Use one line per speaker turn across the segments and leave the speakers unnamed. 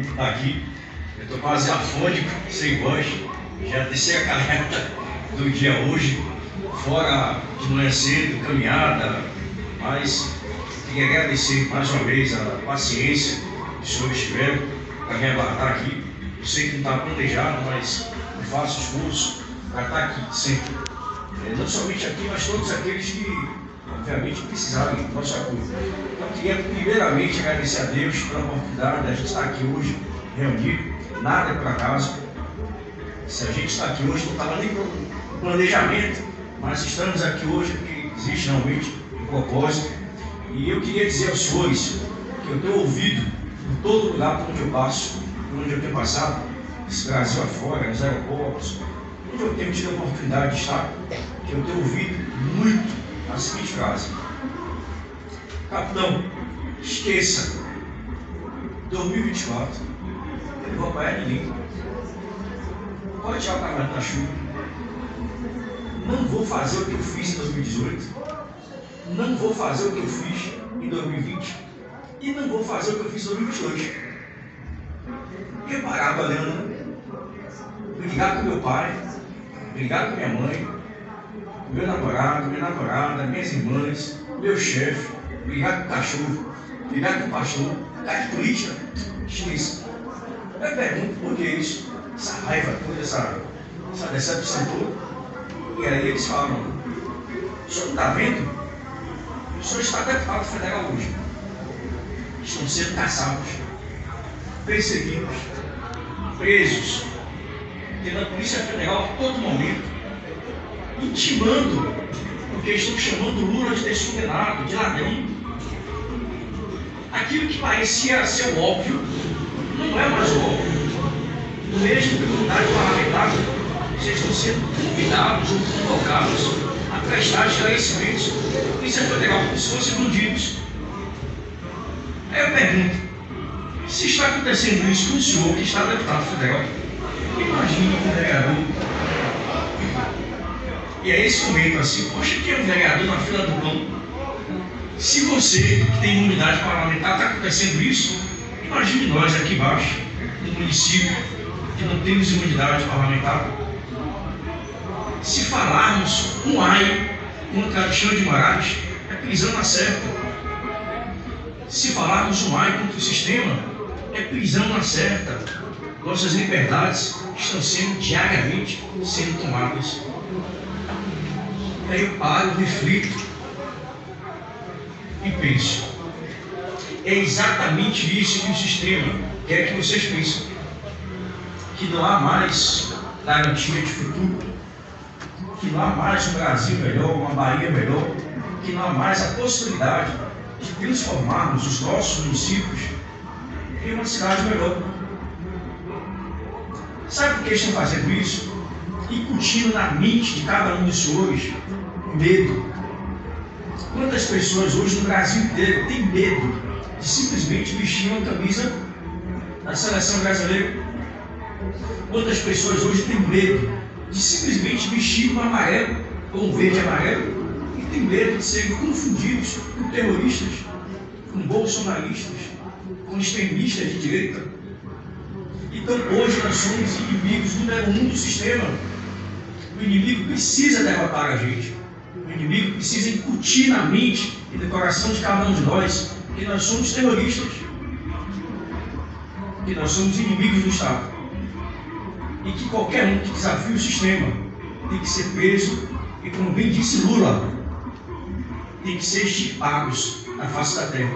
por estar aqui. Eu estou quase afônico, sem voz. Já desci a carreta do dia hoje, fora de manhã cedo, caminhada, mas queria agradecer mais uma vez a paciência que os senhores tiveram para me aguardar aqui. Eu sei que não está planejado, mas eu faço esforço para estar aqui sempre. Não somente aqui, mas todos aqueles que, obviamente, precisarem do nosso apoio. Então, eu queria primeiramente agradecer a Deus pela oportunidade de a gente estar aqui hoje reunido. Nada é por acaso. Se a gente está aqui hoje, não estava nem para o planejamento, mas estamos aqui hoje porque existe realmente um propósito. E eu queria dizer aos senhores que eu tenho ouvido em todo lugar por onde eu passo, por onde eu tenho passado, esse Brasil afora, nos aeroportos, onde eu tenho tido a oportunidade de estar, que eu tenho ouvido muito a seguinte frase: capitão, esqueça, 2024, eu não vou apoiar ninguém. Pode tirar o cavalo da chuva. Não vou fazer o que eu fiz em 2018. Não vou fazer o que eu fiz em 2020. E não vou fazer o que eu fiz em 2022. Eu parar com a Leandra, brigar com meu pai, brigar com minha mãe, com meu namorado, minha namorada, minhas irmãs, meu chefe, brigar com o cachorro, brigar com o pastor, brigar de política, esqueça. Eu pergunto por que isso, essa raiva toda, essa decepção toda. E aí eles falam: o senhor não está vendo? O senhor está deputado federal hoje. Estão sendo caçados, perseguidos, presos, tendo a Polícia Federal a todo momento, intimando, porque estão chamando Lula de descondenado, de ladrão. Aquilo que parecia ser óbvio, não é mais óbvio. Mesmo pela unidade parlamentar, vocês estão sendo convidados ou convocados a prestar esclarecimentos à Polícia Federal como se fossem bandidos. Aí eu pergunto: se está acontecendo isso com o senhor que está deputado federal, imagine um vereador. E aí eles comentam assim: poxa, que é um vereador na fila do pão? Se você que tem imunidade parlamentar está acontecendo isso, imagine nós aqui embaixo, no município, que não temos imunidade parlamentar. Se falarmos um ai contra Alexandre de Moraes, é prisão na certa. Se falarmos um ai contra o sistema, é prisão na certa. Nossas liberdades estão sendo diariamente tomadas. E aí eu paro, reflito e penso: é exatamente isso que o sistema quer que vocês pensem. Que não há mais garantia de futuro, que não há mais um Brasil melhor, uma Bahia melhor, que não há mais a possibilidade de transformarmos os nossos municípios em uma cidade melhor. Sabe por que estão fazendo isso? Incutindo na mente de cada um dos senhores medo. Quantas pessoas hoje no Brasil inteiro têm medo de simplesmente vestir uma camisa da seleção brasileira? Quantas pessoas hoje têm medo de simplesmente vestir um amarelo ou um verde e amarelo e têm medo de serem confundidos com terroristas, com bolsonaristas, com extremistas de direita? Então hoje nós somos inimigos número 1 do sistema. O inimigo precisa derrotar a gente. O inimigo precisa incutir na mente e no coração de cada um de nós que nós somos terroristas, que nós somos inimigos do Estado. E que qualquer um que desafie o sistema tem que ser preso e, como bem disse Lula, tem que ser extirpados da face da terra.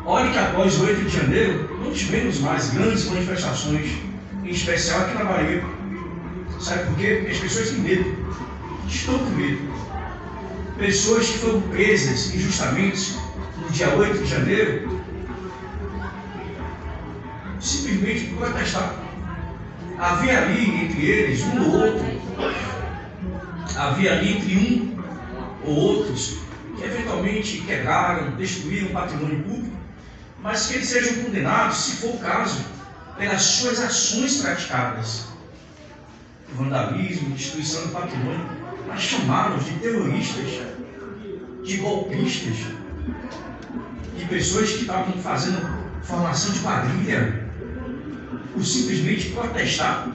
Olhe que após o 8 de janeiro não tivemos mais grandes manifestações, em especial aqui na Bahia. Sabe por quê? Porque as pessoas têm medo, estão com medo. Pessoas que foram presas injustamente no dia 8 de janeiro, simplesmente por protestar. Havia ali entre eles um ou outro, havia ali entre um ou outros que eventualmente quebraram, destruíram o patrimônio público, mas que eles sejam condenados, se for o caso, pelas suas ações praticadas. Vandalismo, destruição do patrimônio, mas chamá-los de terroristas, de golpistas, de pessoas que estavam fazendo formação de quadrilha, por simplesmente protestar.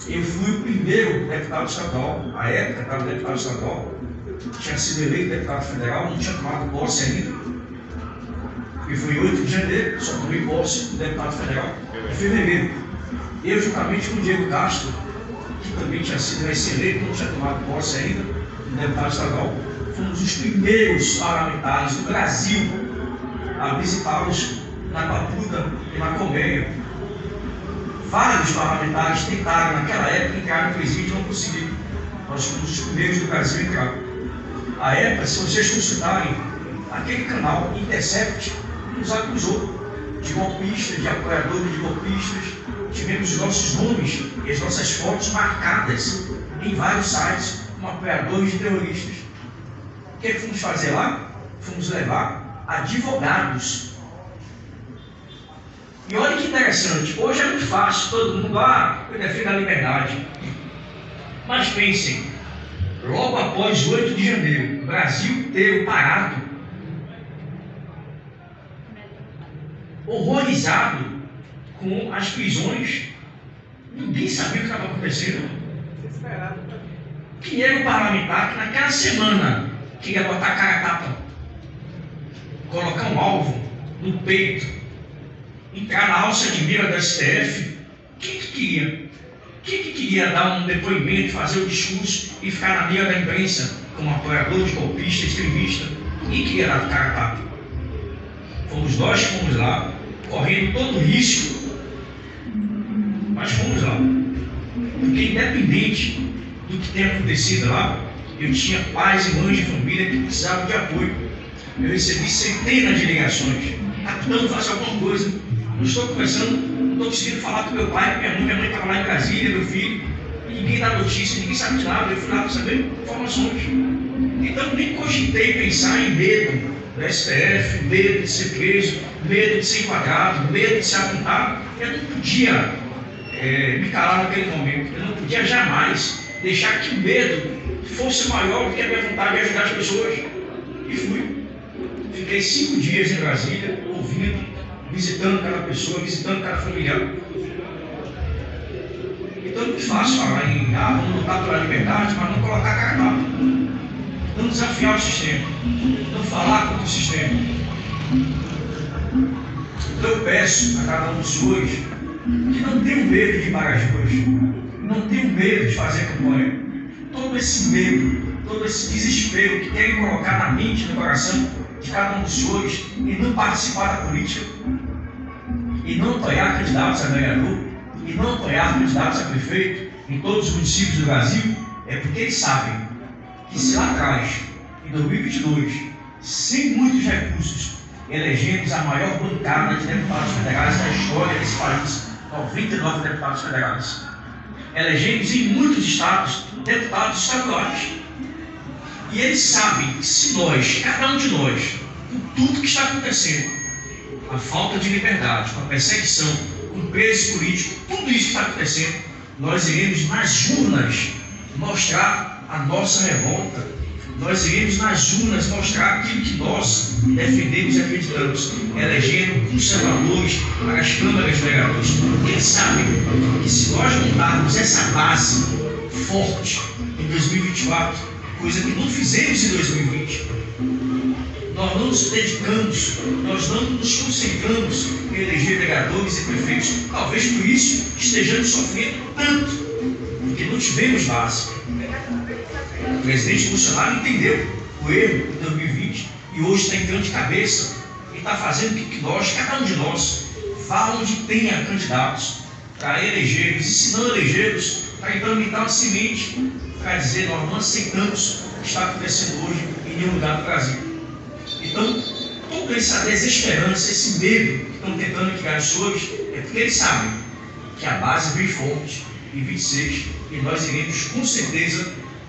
Eu fui o primeiro deputado estadual, à época estava deputado estadual, tinha sido eleito deputado federal, não tinha tomado posse ainda. E foi em 8 de janeiro, só tomei posse do deputado federal em fevereiro. Eu, juntamente com o Diego Castro, que também tinha sido recém-eleito, não tinha tomado posse ainda, do deputado estadual, fomos os primeiros parlamentares do Brasil a visitá-los na Papuda e na Colmeia. Vários parlamentares tentaram, naquela época, entrar no presídio e não conseguiram. Nós fomos os primeiros do Brasil a entrar. À época, se vocês consultarem, aquele canal Intercept nos acusou de golpistas, de apoiadores de golpistas. Tivemos os nossos nomes e as nossas fotos marcadas em vários sites como apoiadores de terroristas. O que fomos fazer lá? Fomos levar advogados. E olha que interessante, hoje é muito fácil, todo mundo, eu defendo a liberdade. Mas pensem, logo após o 8 de janeiro, o Brasil inteiro parado, horrorizado com as prisões, ninguém sabia o que estava acontecendo. Quem era o parlamentar que naquela semana queria botar a cara a tapa, colocar um alvo no peito, entrar na alça de mira do STF? Quem que queria? Quem que queria dar um depoimento, fazer o discurso e ficar na mira da imprensa como apoiador de golpista, extremista? Ninguém queria dar cara a tapa. Fomos nós que fomos lá, correndo todo o risco, mas fomos lá. Porque independente do que tenha acontecido lá, eu tinha pais e mães de família que precisavam de apoio. Eu recebi centenas de ligações. Capitão, faça alguma coisa. Não estou conversando, não estou conseguindo falar com meu pai, com minha mãe estava lá em Brasília, meu filho, e ninguém dá notícia, ninguém sabe de nada. Eu fui lá para saber informações. Então nem cogitei pensar em medo do STF, medo de ser preso, medo de ser enquadrado, medo de ser apontado. Eu não podia me calar naquele momento. Eu não podia jamais deixar que o medo fosse maior do que a minha vontade de ajudar as pessoas. E fui. Fiquei 5 dias em Brasília, ouvindo, visitando cada pessoa, visitando cada familiar. Então é muito fácil falar em vamos lutar pela liberdade, mas não colocar cara a tapa. Não desafiar o sistema. Não falar contra o sistema. Então eu peço a cada um dos senhores que não tenham medo de ir para as ruas, não tenham medo de fazer campanha. Todo esse medo, todo esse desespero que querem colocar na mente e no coração de cada um dos senhores e não participar da política, e não apoiar candidatos a vereador, e não apoiar candidatos a prefeito em todos os municípios do Brasil, é porque eles sabem que se lá atrás, em 2022, sem muitos recursos, elegemos a maior bancada de deputados federais da história desse país, 99 deputados federais. Elegemos em muitos estados deputados estaduais. E eles sabem que se nós, cada um de nós, com tudo que está acontecendo, a falta de liberdade, com a perseguição, com o preso político, tudo isso que está acontecendo, nós iremos nas urnas mostrar a nossa revolta. Nós iremos nas urnas mostrar aquilo que nós defendemos e acreditamos, elegendo conservadores para as câmaras de vereadores. Eles sabem que se nós montarmos essa base forte em 2024, coisa que não fizemos em 2020, nós não nos dedicamos, nós não nos concentramos em eleger vereadores e prefeitos. Talvez por isso estejamos sofrendo tanto, porque não tivemos base. O presidente Bolsonaro entendeu o erro de 2020 e hoje está entrando de cabeça e está fazendo com que nós, cada um de nós, vá onde tenha candidatos para elegê-los, e se não elegê-los, para implementar uma semente para dizer: nós não aceitamos o que está acontecendo hoje em nenhum lugar do Brasil. Então, toda essa desesperança, esse medo que estão tentando criar os senhores, é porque eles sabem que a base vem forte em 26 e nós iremos, com certeza,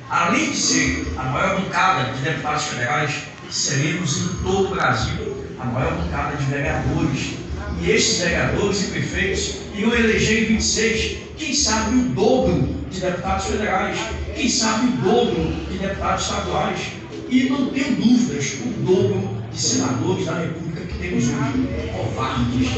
além de ser a maior bancada de deputados federais, seremos em todo o Brasil a maior bancada de vereadores. E estes vereadores e prefeitos irão eleger em 26, quem sabe, o dobro de deputados federais, quem sabe o dobro de deputados estaduais. E não tenho dúvidas, o dobro de senadores da República que temos hoje. Covardes.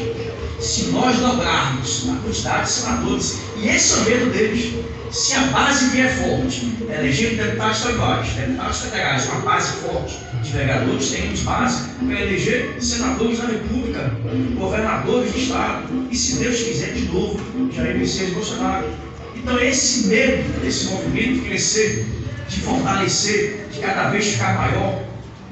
Se nós dobrarmos a quantidade de senadores, e esse é o medo deles, se a base vier forte, eleger deputados estaduais, deputados federais, uma base forte de vereadores, temos base para eleger senadores da República, governadores do Estado, e se Deus quiser, de novo, Jair Messias Bolsonaro. Então, esse medo desse movimento crescer, de fortalecer, de cada vez ficar maior,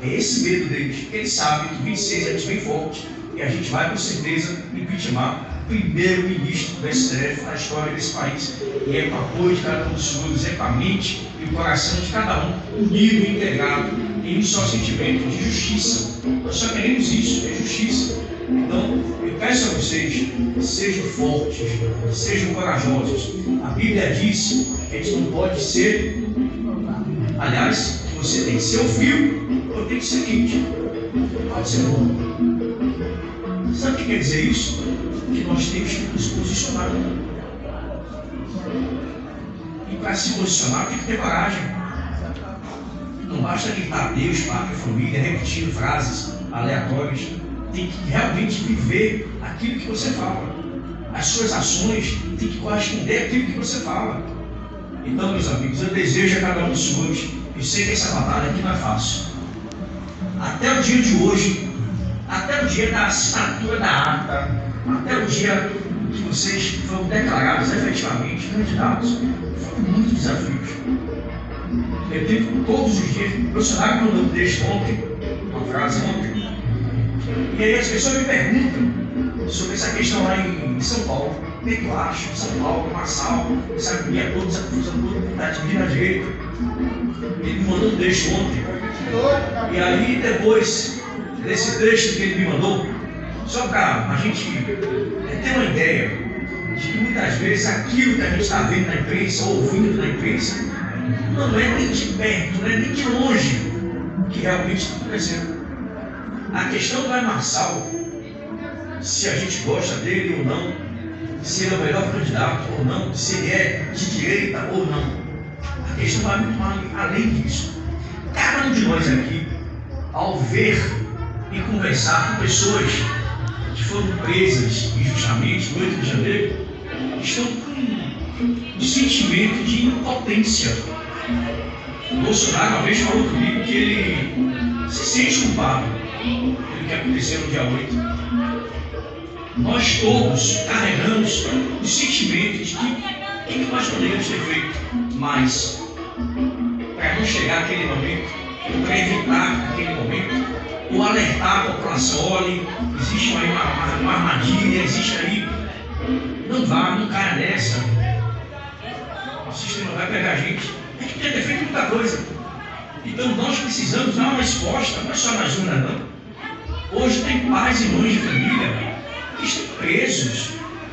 é esse medo deles, porque eles sabem que 26 anos bem forte, e a gente vai com certeza impeachmentar o primeiro-ministro do STF na história desse país. E é com o apoio de cada um dos senhores, é com a mente e o coração de cada um, unido e integrado em um só sentimento de justiça. Nós só queremos isso, é justiça. Então, eu peço a vocês, sejam fortes, sejam corajosos. A Bíblia diz que a gente não pode ser, aliás, que você tem que ser o frio ou tem que ser quente. Pode ser bom. Sabe o que quer dizer isso? Que nós temos que nos posicionar. E para se posicionar tem que ter coragem. Não basta gritar Deus, pátria, família, repetindo frases aleatórias. Tem que realmente viver aquilo que você fala. As suas ações têm que corresponder àquilo que você fala. Então, meus amigos, eu desejo a cada um dos senhores, eu sei que essa batalha aqui não é fácil. Até o dia de hoje, até o dia da assinatura da ata, até o dia que vocês foram declarados efetivamente candidatos, foram muitos desafios. Eu tenho todos os dias, o Bolsonaro mandou um texto ontem, uma frase ontem, e aí as pessoas me perguntam sobre essa questão lá em São Paulo. O que eu acho? São Paulo, Marçal, essa agonia toda, essa confusão toda, está dividida à direita. Ele me mandou um texto ontem. E aí, depois desse texto que ele me mandou, só para a gente ter uma ideia de que muitas vezes aquilo que a gente está vendo na imprensa, ou ouvindo na imprensa, não é nem de perto, não é nem de longe que realmente está acontecendo. A questão não é Marçal, se a gente gosta dele ou não, se ele é o melhor candidato ou não, se ele é de direita ou não. A questão vai muito mais além disso. Cada um de nós aqui, ao ver e conversar com pessoas que foram presas injustamente no 8 de janeiro, estão com um sentimento de impotência. O Bolsonaro uma vez falou comigo que ele se sente culpado pelo que aconteceu no dia 8. Nós todos carregamos o sentimento de que nós poderíamos ter feito mais para não chegar àquele momento, ou para evitar aquele momento, ou alertar a população: olha, existe aí uma armadilha, existe aí, não vá, não caia nessa, o sistema vai pegar a gente. A gente podia ter feito muita coisa. Então nós precisamos dar uma resposta, não é só nas urnas não. Hoje tem pais e mães de família que estão presos,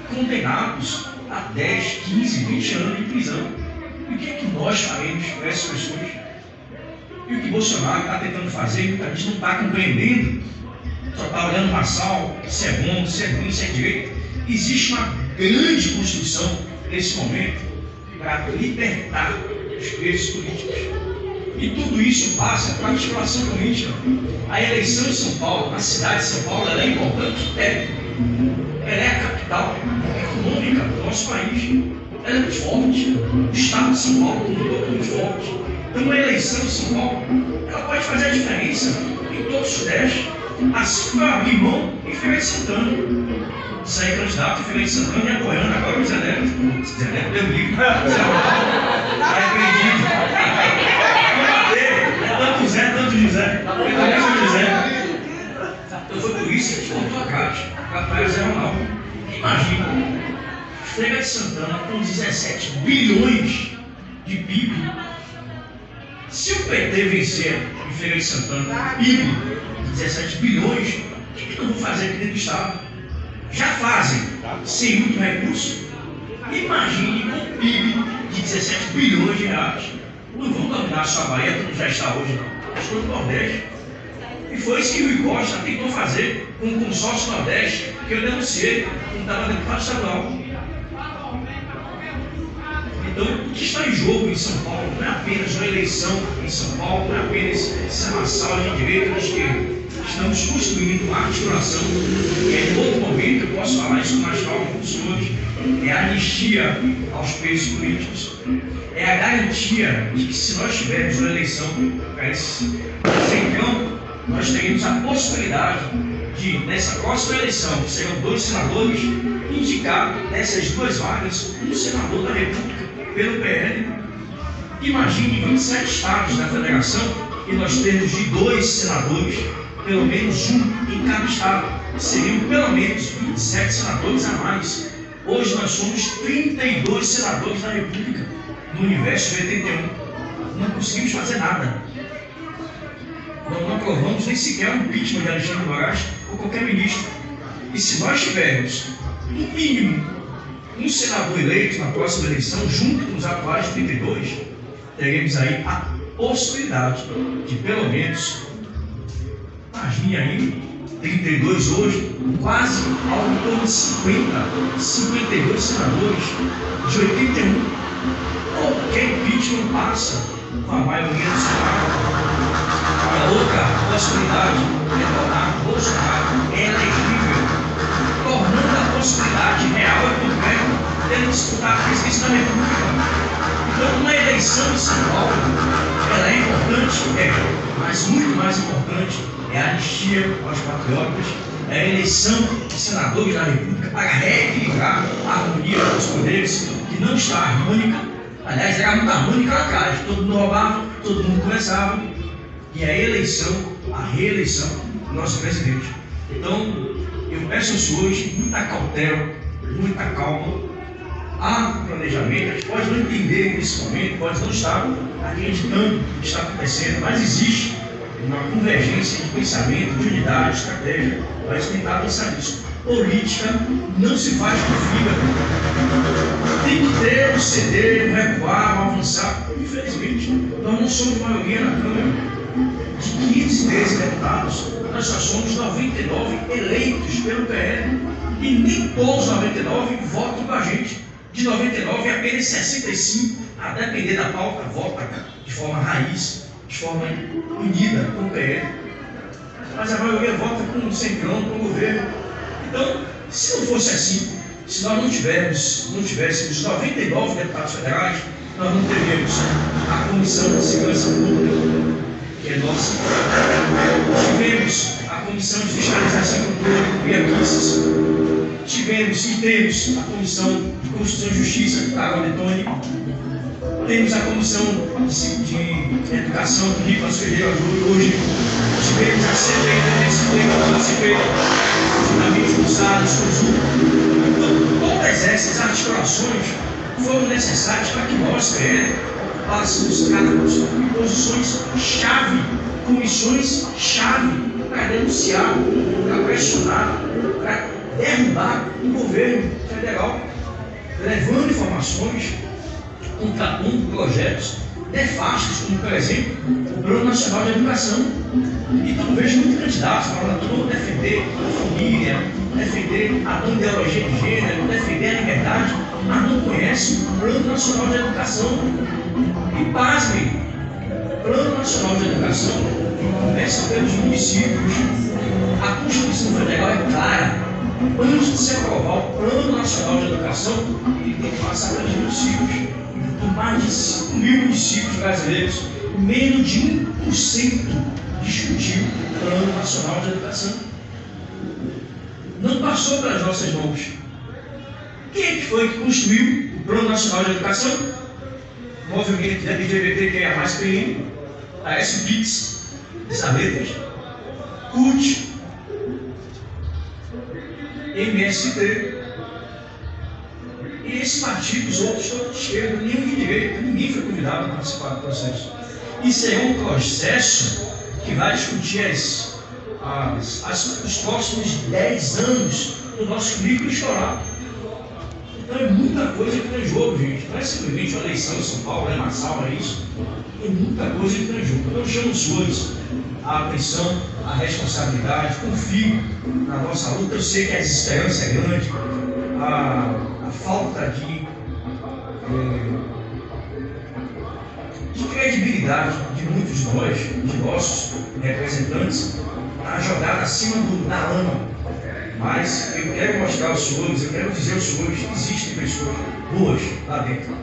condenados a 10, 15, 20 anos de prisão. E o que é que nós faremos com essas pessoas? E o que Bolsonaro está tentando fazer, a gente não está compreendendo. Só está olhando Marçal, se é bom, se é ruim, se é direito. Existe uma grande construção nesse momento para libertar os presos políticos. E tudo isso passa para a articulação política. A eleição em São Paulo, na cidade de São Paulo, ela é importante? Ela é a capital econômica do nosso país. Ela é muito forte. O estado de São Paulo como um todo é muito forte. Então a eleição em São Paulo, ela pode fazer a diferença em todo o Sudeste. Assim vai abrir mão em Feira de Santana. Sair candidato em Feira de Santana e apoiando agora o Zé Neto. Zé Neto deu livro. Está repreendido. Tanto Zé, tanto José. Então foi por isso que a gente montou a CAT, a Praia Zé Ronaldo. Imagina, Feira de Santana com 17 bilhões de PIB. Se o PT vencer em Feira de Santana, PIB de 17 bilhões, o que não vão fazer aqui dentro do Estado? Já fazem, sem muito recurso. Imagine com um PIB de 17 bilhões de reais. Não vão dominar só a Bahia, como já está hoje, não. Mas todo o Nordeste. E foi isso que o Rui Costa tentou fazer com o consórcio Nordeste, que eu denunciei quando estava deputado estadual. Então, o que está em jogo em São Paulo não é apenas uma eleição em São Paulo, não é apenas essa massagem de direita ou de esquerda. estamos construindo uma articulação, e em outro momento eu posso falar isso com mais calma com os senhores, é a anistia aos presos políticos, é a garantia de que se nós tivermos uma eleição para esse centrão, nós teremos a possibilidade de, nessa próxima eleição, que serão 2 senadores, indicar nessas 2 vagas um senador da República pelo PL. Imagine 27 estados da federação e nós temos de 2 senadores, pelo menos um em cada estado. Seriam pelo menos 27 senadores a mais. Hoje nós somos 32 senadores da República, no universo de 81. Não conseguimos fazer nada. Não aprovamos nem sequer o impeachment de Alexandre de Moraes ou qualquer ministro. E se nós tivermos, no mínimo, um senador eleito na próxima eleição, junto com os atuais 32, teremos aí a possibilidade de, pelo menos, imagine aí, 32 hoje, quase ao torno de 52 senadores de 81. Qualquer impeachment passa com a maioria do Senado. A outra possibilidade é tornar Bolsonaro elegível, tornando a possibilidade real e concreta dele disputar a presidência da República. Então, uma eleição em São Paulo, ela é importante, mas muito mais importante é a anistia aos patriotas, é a eleição de senadores da República para reequilibrar a harmonia dos poderes, que não está harmônica. Aliás, era muito harmônica lá atrás, todo mundo roubava, todo mundo começava. E a eleição, a reeleição do nosso presidente. Então, eu peço aos senhores muita cautela, muita calma. Há planejamento, a gente pode não entender nesse momento, pode não estar acreditando no que está acontecendo, mas existe uma convergência de pensamento, de unidade, de estratégia, para tentar pensar nisso. Política não se faz com fígado. Tem que ter um ceder, um recuar, um avançar. Infelizmente, nós não somos maioria na Câmara. De 513 deputados, nós só somos 99 eleitos pelo PL. E nem todos os 99 votam com a gente. De 99, apenas 65, a depender da pauta, vota de forma raiz, de forma unida com o PL. Mas a maioria vota com o centrão, com o governo. Então, se não fosse assim, se nós não tivéssemos 99 deputados federais, nós não teríamos a Comissão de Segurança Pública, que é nossa. Tivemos a Comissão de Fiscalização e Controle e Aquices. Tivemos e temos a Comissão de Constituição e Justiça, que está agora de Tony. Temos a Comissão de Educação, do Nicolas Ferreira hoje. Tivemos a CPI da Disciplina, que eu participei, juntamente com o Salles, com o Zul. Então, todas essas articulações foram necessárias para que nós, PL, ocupássemos cada posições-chave, comissões-chave, para denunciar, para pressionar, para derrubar o governo federal, levando informações, contrapondo projetos nefastos, como, por exemplo, o Plano Nacional de Educação. Então, vejo muitos candidatos falando defender a família, defender a não ideologia de gênero, defender a liberdade, mas não conhece o Plano Nacional de Educação. E pasmem, o Plano Nacional de Educação começa pelos municípios. A Constituição Federal é clara. Antes de se aprovar o Plano Nacional de Educação, ele tem que passar pelos municípios. Por mais de 5 mil municípios brasileiros, menos de 1% discutiu o Plano Nacional de Educação. Não passou pelas nossas mãos. Quem é que foi que construiu o Plano Nacional de Educação? O movimento LGBTQIA+, a SPIX, Sabetas, CUT, MST. E esses partidos, outros todos de esquerda, nenhum de direita, ninguém foi convidado a participar do processo. Isso é um processo que vai discutir os próximos 10 anos do nosso currículo escolar. Então é muita coisa que está em jogo, gente. Não é simplesmente uma eleição em São Paulo, é Marçal, é isso. Tem muita coisa que está em jogo. Então eu chamo os senhores a atenção, a responsabilidade, confio na nossa luta. Eu sei que a desesperança é grande, a falta de credibilidade de muitos de nós, de nossos representantes, está jogada acima da lama. Mas eu quero mostrar aos senhores, eu quero dizer aos senhores que existem pessoas boas lá dentro.